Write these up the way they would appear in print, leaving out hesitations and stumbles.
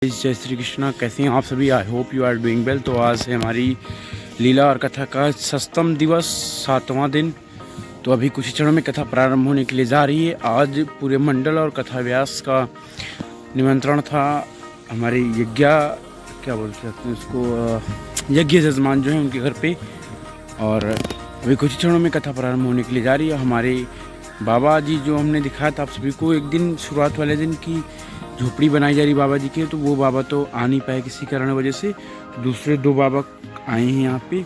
जय श्री कृष्णा। कैसे हैं आप सभी? I hope you are doing well. तो आज है हमारी लीला और कथा का सप्तम दिवस, 7वां दिन। तो अभी कुछ ही क्षणों में कथा प्रारंभ होने के लिए जा रही है। आज पूरे मंडल और कथा व्यास का निमंत्रण था। हमारे क्या बोलते हैं उसको, यज्ञ जजमान जो है उनके घर पे। और अभी कुछ ही क्षणों में कथा प्रारंभ होने के लिए जा रही है। हमारे बाबा जी जो हमने दिखाया था आप सभी को, एक दिन शुरुआत वाले दिन की झोपड़ी बनाई जा रही बाबा जी की, तो वो बाबा तो आ नहीं पाए किसी कारण वजह से। दूसरे दो बाबा आए हैं यहाँ पे।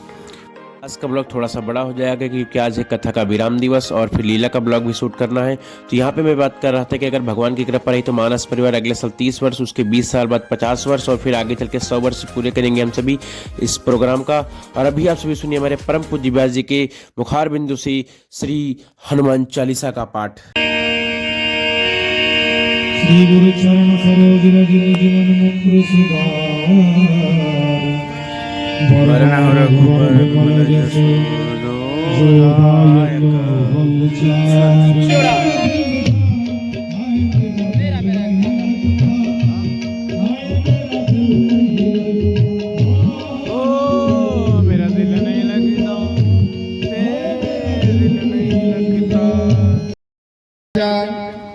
आज का ब्लॉग थोड़ा सा बड़ा हो जाएगा क्योंकि आज है कथा का विराम दिवस और फिर लीला का ब्लॉग भी शूट करना है। तो यहाँ पे मैं बात कर रहा था कि अगर भगवान की कृपा रही तो मानस परिवार अगले साल 30 वर्ष, उसके 20 साल बाद 50 वर्ष और फिर आगे चल के 100 वर्ष पूरे करेंगे हम सभी इस प्रोग्राम का। और अभी आप सभी सुनिए हमारे परम पूज्य व्यास जी के मुखार बिंदु से श्री हनुमान चालीसा का पाठ। श्री गुरु चरण सरोज रज निज मन मुकुर सुधार, वरण रघुबर विमल जसु जो दायक फल चारि। मेरा दिल नहीं लगता, तेरे दिल नहीं लगता।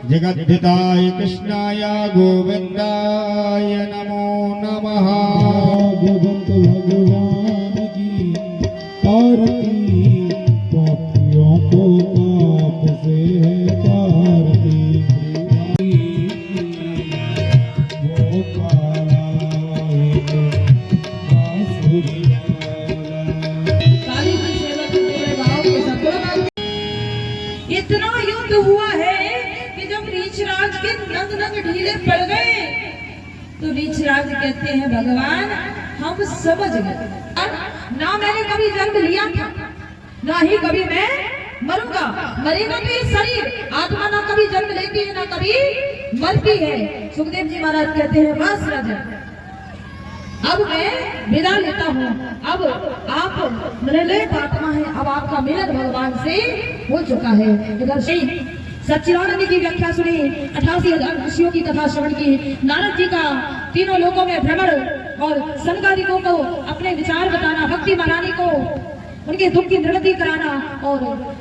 जगद्धिताय कृष्णाय गोविंदाय नमो नमः। गोविंद भगवान की आरती, पापियों को पाप से है तारती। वो काला एक बांसुरी इतना युद्ध हुआ है कि जब रीछराज के नंग नंग ढीले पड़ गए तो रीछराज कहते हैं भगवान हम समझ गए, ना मैंने कभी जन्म लिया था, ना ही कभी मैं मरूंगा। मरेगा तो ये शरीर, आत्मा ना कभी जन्म लेती है ना कभी मरती है। सुखदेव जी महाराज कहते हैं बस राजा, अब मैं विदा लेता हूँ। अब आप निर्लेप आत्मा है, अब आपका मिलन भगवान से हो चुका है। इधर से सच्चिदानंद की व्याख्या सुनी, 88,000 ऋषियों की कथा श्रवण की, नारद जी का तीनों लोकों में भ्रमण और संगारिकों को अपने विचार बताना, भक्ति बनाने को उनके दुख की निवृत्ति कराना और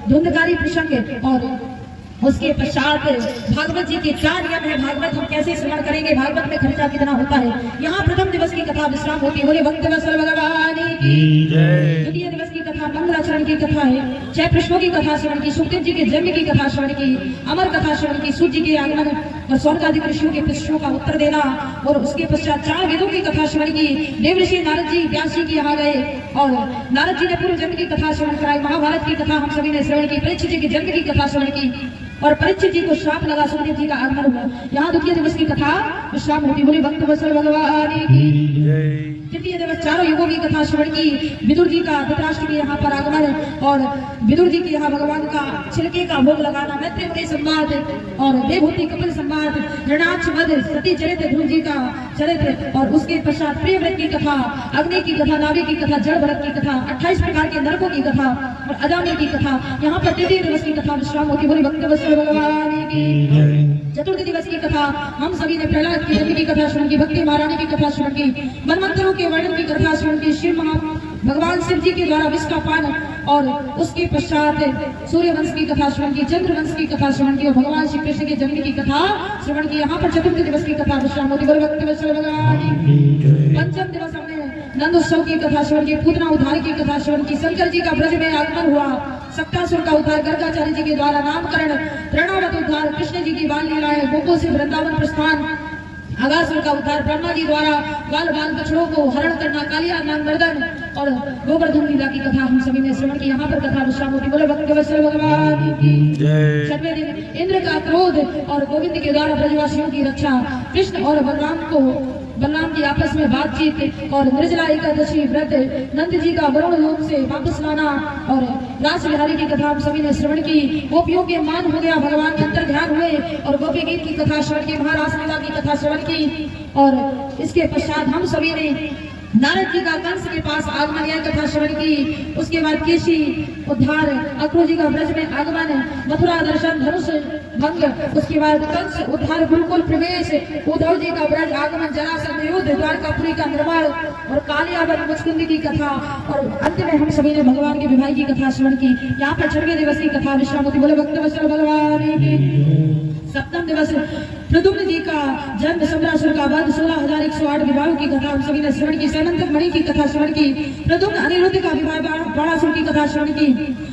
धुंधकारी प्रसंग। और उसके पश्चात भागवत जी के 4 नियम है। भागवत हम कैसे श्रवण करेंगे, भागवत में खर्चा कितना होता है। यहाँ प्रथम दिवस की कथा विश्राम होती है, बोले भक्त वत्सल भगवान की जय। द्वितीय दिवस की कथा मंगलाचरण की कथा है, 6 प्रश्नों की कथा श्रवण की, सुखदेव जी के जन्म की कथा श्रवण की, अमर कथा श्रवण की, सूर्य जी के आगमन और स्वर्गादि ऋषियों के प्रश्नों का उत्तर देना। और उसके पश्चात 4 वेदों की कथा श्रवण की। देव ऋषि नारद जी व्यास जी के यहाँ गए और नारद जी ने पूर्व जन्म की कथा श्रवण कराई। महाभारत की कथा हम सभी ने श्रवण की। परीक्षित जी के जन्म की कथा श्रवण की और परीक्षित जी को श्राप लगा, सुखदेव जी का आगमन हुआ। यहाँ द्वितीय दिवस की कथा विश्राम होती, बोली भक्त वत्सल भगवान की। तृतीय दिवस 4 युगों की कथा श्रवण की। विदुर जी का धृतराष्ट्र के यहाँ पर आगमन और विदुर जी के यहाँ भगवान का छिलके का भोग लगाना, मैत्रेय संवाद और देवहूति कपिल संवाद, ऋणाक्ष वध, सती चरित्र, ध्रुव जी का चरित्र। और उसके पश्चात प्रियव्रत की कथा, अग्नि की कथा, नाभि की कथा, जड़ भरत की कथा, 28 प्रकार के नरकों की कथा और अजामिल की कथा। यहाँ पर तृतीय दिवस की कथा विश्राम होती, बोली भक्त वत्सल भगवान की। चतुर्थ दिवस की कथा हम सभी ने प्रहलाद की जन्म की कथा श्रवण की, भक्ति महारानी की कथा श्रवण की, मनमंत्रों के वर्णन की कथा श्रवण की, शिव भगवान शिव जी के द्वारा विष का पान और उसके पश्चात सूर्य वंश की कथा श्रवण की, चंद्र वंश की कथा श्रवण की और भगवान श्री कृष्ण के जन्म की कथा श्रवण की। यहाँ पर चतुर्थ दिवस की कथा विश्राम होती, बोले भक्त वत्सल भगवान की। पंचम दिवस हमने नंद उत्सव की कथा श्रवण की, पूतना उद्धार की कथा श्रवण की, शंकर जी का ब्रज में आगमन हुआ, सप्तासुर का उद्धार, गर्गाचार्य जी के द्वारा नामकरण, तृणावत उद्धार, कृष्ण जी की बाल लीलाएं, गोकुल से वृंदावन प्रस्थान, अगासुर का उद्धार, ब्रह्मा जी द्वारा बाल बाल बछड़ों को हरण करना, कालिया नाग मर्दन और गोवर्धन लीला की कथा हम सभी ने श्रवण की। यहाँ पर कथा विश्राम होती, बोले भक्त वत्सल भगवान की जय। 6वें दिन इंद्र का क्रोध और गोविंद के द्वारा ब्रजवासियों की रक्षा, कृष्ण और बलराम की आपस में बातचीत और निर्जला एकादशी व्रत, नंद जी का वरुण लोक से वापस लाना और रास बिहारी की कथा हम सभी ने श्रवण की। गोपियों के मान हो गया, भगवान के अंतर ध्यान हुए और गोपी गीत की कथा श्रवण की, महारास लीला की कथा श्रवण की। और इसके पश्चात हम सभी ने नारद जी का कंस के पास आगमन यह कथा श्रवण की। उसके बाद केशी उद्धार, अक्रूर जी का ब्रज में आगमन, मथुरा दर्शन, धनुष भंग, उसके बाद कंस उद्धार, गुरुकुल प्रवेश, उद्धव जी का ब्रज आगमन, जरासंध युद्ध, द्वारकापुरी का निर्माण और कालियावन मुचकुंद की कथा, और अंत में हम सभी ने भगवान के विवाह की कथा श्रवण की। यहाँ पर 6वें दिवस की कथा विश्रामति बोले भक्त वत्सल भगवान की। सप्तम दिवस प्रद्युम्न जी का जन्म, सम्रासुर का वध, 16,108 विवाहों की कथा हम सभी ने श्रवण की। सैनंतक मणि की कथा श्रवण की। प्रद्युम्न अनिरुद्ध का विवाह, बाणासुर की कथा श्रवण की।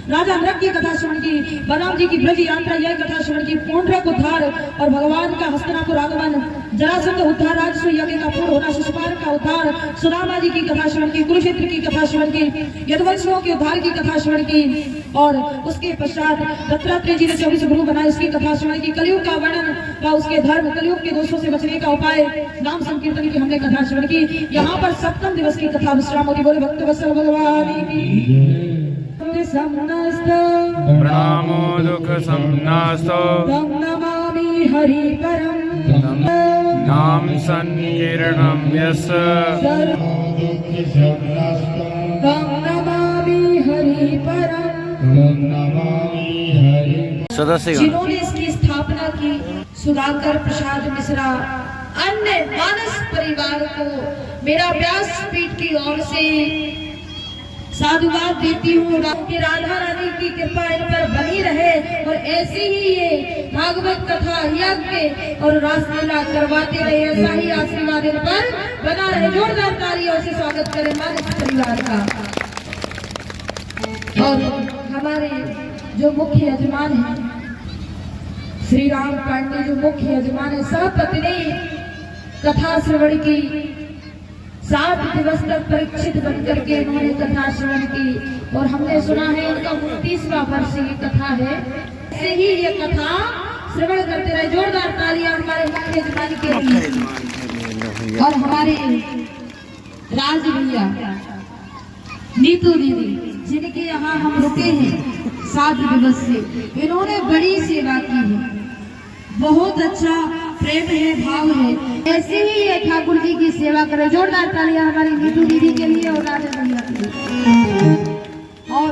राजा नरक की कथा श्रवण की। बलराम जी की ब्रज यात्रा यह कथा श्रवण की। पौंड्रक उद्धार और भगवान का हस्तिनापुर आगमन, जरासंध उद्धार, राजसूय यज्ञ का पूर्ण होना, शिशुपाल का उद्धार, सुदामा जी की कथा श्रवण की। कुरुक्षेत्र की कथा श्रवण की। यदुवंशियों के उद्धार की कथा श्रवण की। और उसके पश्चात दत्तात्रेय जी ने 24 गुरु बनाए, इसकी कथा श्रवण की। कलयुग का वर्णन व उसके धर्म, कलयुग के दोषों से बचने का उपाय, नाम संकीर्तन की हमने कथा श्रवण की। यहाँ पर सप्तम दिवस की कथा विश्राम होती। बोले भक्त वत्सल भगवान की। प्रणामो दुख समनास्तो तम नमामि हरि परम, नाम संकीर्णम यस तम नमामि हरि परम। सदस्य जिन्होंने इसकी स्थापना की, सुधाकर प्रसाद मिश्रा, अन्य मानस परिवार को मेरा व्यासपीठ की ओर से साधुवाद देती हूँ कि राधा रानी की कृपा इन पर बनी रहे और ऐसे ही ये भागवत कथा यज्ञ और रासलीला करवाते रहे, ऐसा ही आशीर्वाद इन पर बना रहे। जोरदार तालियों से स्वागत करें मानस परिवार का। और हमारे जो मुख्य यजमान हैं श्री राम पांडे, जो मुख्य यजमान है, सपत्नी कथा श्रवण की। 7 दिवस तक परीक्षित बनकर के इन्होंने कथा श्रवण की और हमने सुना है इनका 29वां वर्ष की कथा है। ऐसे ही ये कथा श्रवण करते रहे। जोरदार तालियां हमारे मुख्य यजमान के लिए। और हमारे राज भैया, नीतू दीदी, जिनके यहाँ हम रुके हैं 7 दिवस से, इन्होंने बड़ी सेवा की है। बहुत अच्छा प्रेम है, भाव है। ऐसे ही ये ठाकुर जी की सेवा करें। जोरदार तालियां हमारी नीतू दीदी के लिए और राजा भैया के लिए। और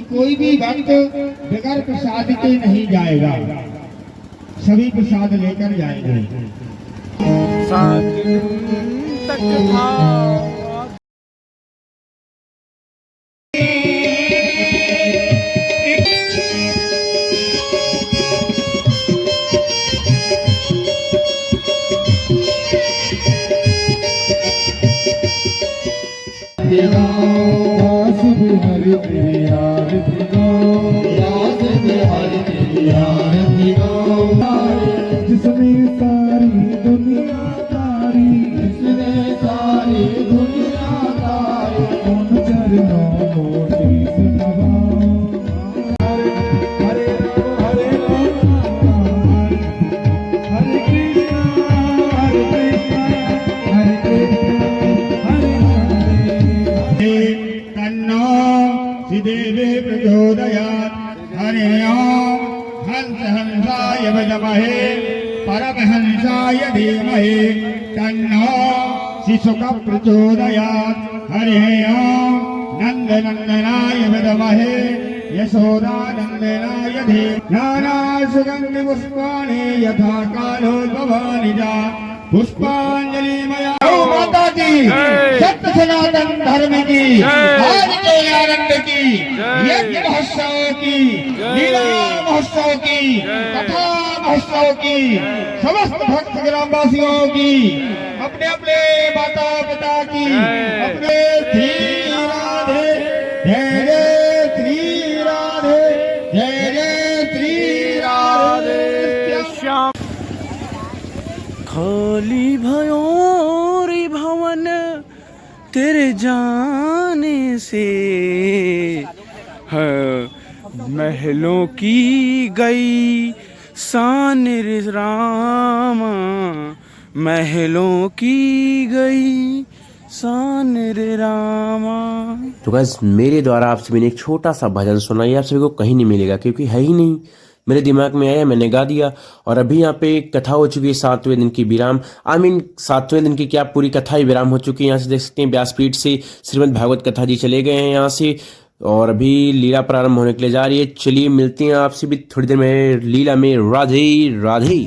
कोई भी भक्त बगैर प्रसाद के नहीं जाएगा, सभी प्रसाद लेकर जाएंगे। तक था जिसने सारी दुनिया तारी, जिसने सारी दुनिया तारी, उन चरणों को शीश नवाओ। हरे राम हरे राम, हरे कृष्णा हरे कृष्णा, हरे कृष्णा हरे हरे। तन्नो श्रीदेवी प्रचोदयात्। हरे ओम हंस हंसाय विद्महे परमहंसाय धीमहि तन्नो शिशुक प्रचोदयात्। हरे ओम नंद नंदनाय विद्महे यशोदानंदनाय धीमहि। नाना सुगंधि पुष्पाणि यथा कालोद्भवानि च पुष्पांजलि मया। माता की सत्य सनातन धर्म की, आज के आनंद की, यज्ञ महोत्सव की, लीला महोत्सव की, कथा महोत्सव की, समस्त भक्त ग्रामवासियों की, अपने अपने माता पिता की, अपने श्री राधे जय जय श्री राधे जय जय श्री खाली भयो रे भवन तेरे जाने से है, महलों की गई शान रे रामा, महलों की गई शान रे रामा। तो गाइस मेरे द्वारा आप सभी ने एक छोटा सा भजन सुना, ये आप सभी को कहीं नहीं मिलेगा क्योंकि है ही नहीं, मेरे दिमाग में आया मैंने गा दिया। और अभी यहाँ पे कथा हो चुकी है 7वें दिन की विराम। 7वें दिन की क्या पूरी कथा ही विराम हो चुकी है। यहाँ से देख सकते हैं व्यासपीठ से श्रीमद् भागवत कथा जी चले गए हैं यहाँ से, और अभी लीला प्रारंभ होने के लिए जा रही है। चलिए मिलते हैं आपसे भी थोड़ी देर में लीला में। राधे राधे।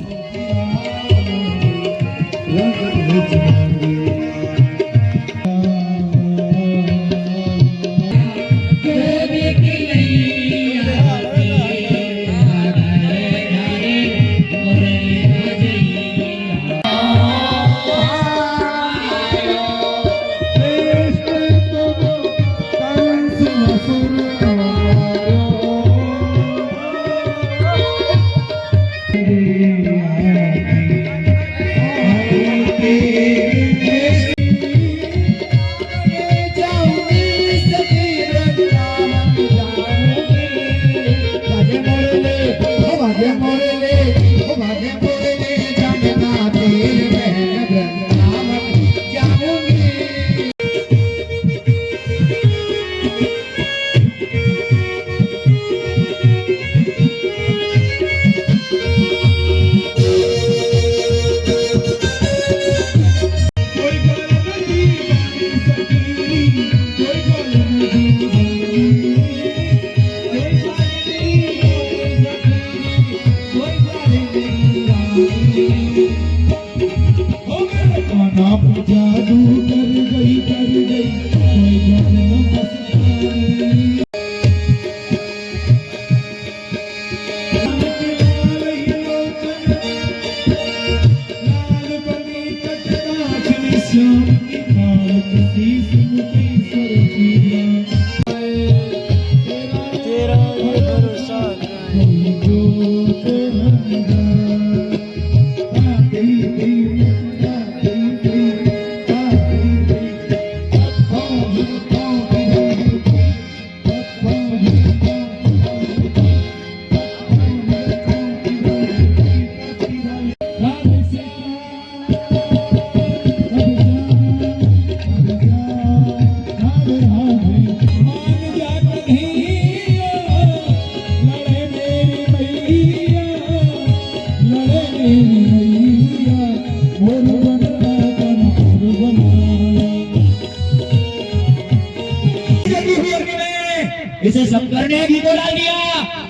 इसे शंकर ने भी बोला दिया,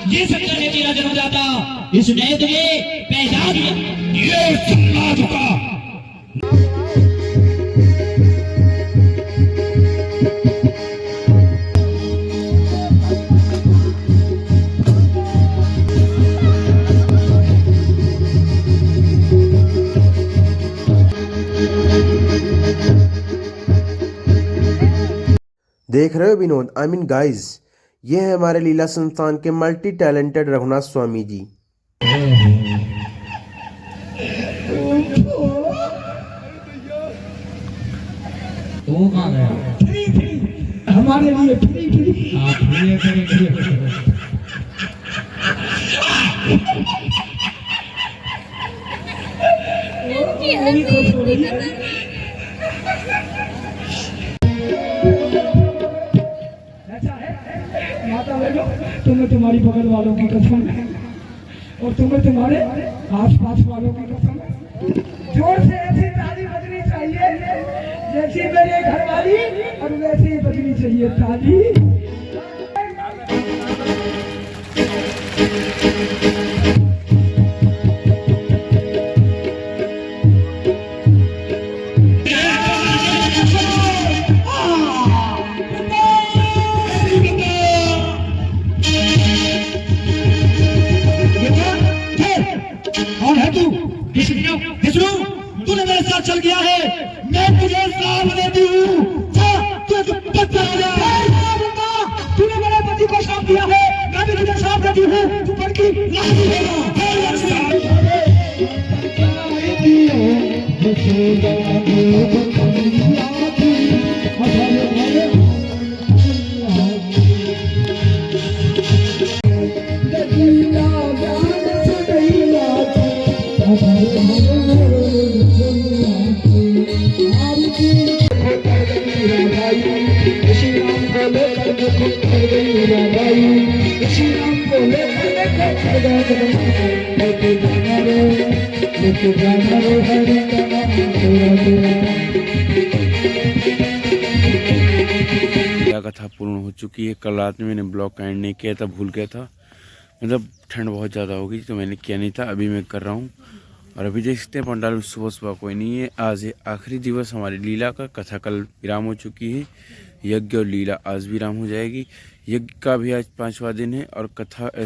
ये शंकर ने तेरा जन्म जाता, इसने तुझे पहचान दिया, ये समाज का। देख रहे हो विनोद, आई मीन गाइज, ये है हमारे लीला संस्थान के मल्टी टैलेंटेड रघुनाथ स्वामी जी। तो कहाँ गया? हमारे लिए फ्री आप फ्री करेंगे। तुम्हें तुम्हारी बगल वालों की कसम है और तुम्हें तुम्हारे आसपास वालों की कसम है। जोर से ऐसी ताली बजनी चाहिए जैसी मेरे घर वाली, और वैसे ही बजनी चाहिए ताली। कौन है तू? विष्णु, तूने मेरे साथ चल गया है, मैं तुझे श्राप देती हूँ। तूने मेरे पति को श्राप दिया है, मैं भी तुझे श्राप देती हूँ। तू बड़की कथा पूर्ण हो चुकी है। कल रात में मैंने ब्लॉग का एंड नहीं किया था, भूल गया था। मतलब ठंड बहुत ज़्यादा हो गई तो मैंने किया नहीं था, अभी मैं कर रहा हूँ। और अभी देख सकते हैं पंडाल में सुबह सुबह कोई नहीं है। आज है आखिरी दिवस हमारी लीला का। कथा कल विराम हो चुकी है, यज्ञ और लीला आज विराम हो जाएगी। यज्ञ का भी आज 5वां दिन है और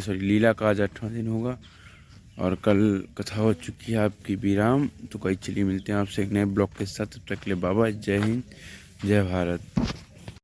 लीला का आज 8वां दिन होगा। और कल कथा हो चुकी है आपकी विराम। तो कई चलिए मिलते हैं आपसे एक नए ब्लॉग के साथ। तब तक के लिए बाबा, जय हिंद, जय भारत।